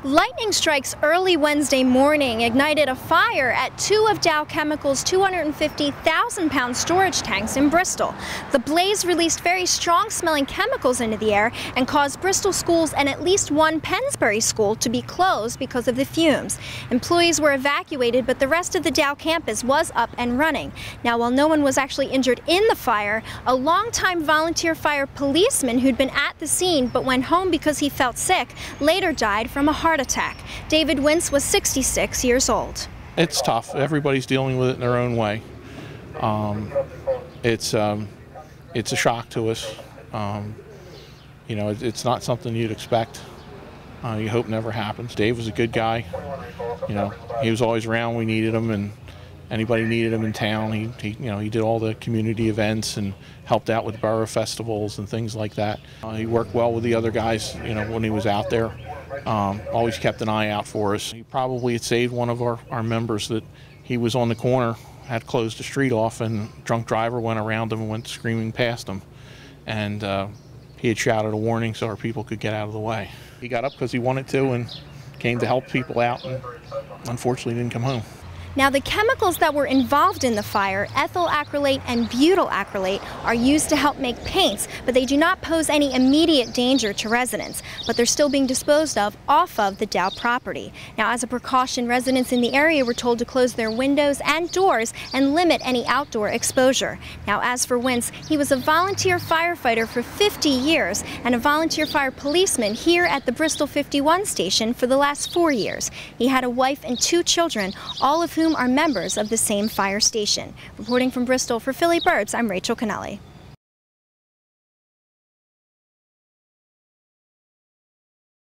Lightning strikes early Wednesday morning ignited a fire at two of Dow Chemicals' 250,000-pound storage tanks in Bristol. The blaze released very strong-smelling chemicals into the air and caused Bristol schools and at least one Pennsbury school to be closed because of the fumes. Employees were evacuated, but the rest of the Dow campus was up and running. Now, while no one was actually injured in the fire, a longtime volunteer fire policeman who'd been at the scene but went home because he felt sick later died from a heart attack. David Wintz was 66 years old. It's tough. Everybody's dealing with it in their own way. It's a shock to us. You know, it's not something you'd expect. You hope never happens. Dave was a good guy. You know, he was always around when we needed him, and anybody needed him in town. He did all the community events and helped out with borough festivals and things like that. He worked well with the other guys, you know, when he was out there. Always kept an eye out for us. He probably had saved one of our members that he was on the corner, had closed the street off, and a drunk driver went around him and went screaming past him. And he had shouted a warning so our people could get out of the way. He got up because he wanted to and came to help people out, and unfortunately didn't come home. Now, the chemicals that were involved in the fire, ethyl acrylate and butyl acrylate, are used to help make paints, but they do not pose any immediate danger to residents. But they're still being disposed of off of the Dow property. Now, as a precaution, residents in the area were told to close their windows and doors and limit any outdoor exposure. Now, as for Wintz, he was a volunteer firefighter for 50 years and a volunteer fire policeman here at the Bristol 51 station for the last 4 years. He had a wife and 2 children, all of whom are members of the same fire station. Reporting from Bristol for Philly Burbs, I'm Rachel Cannelli.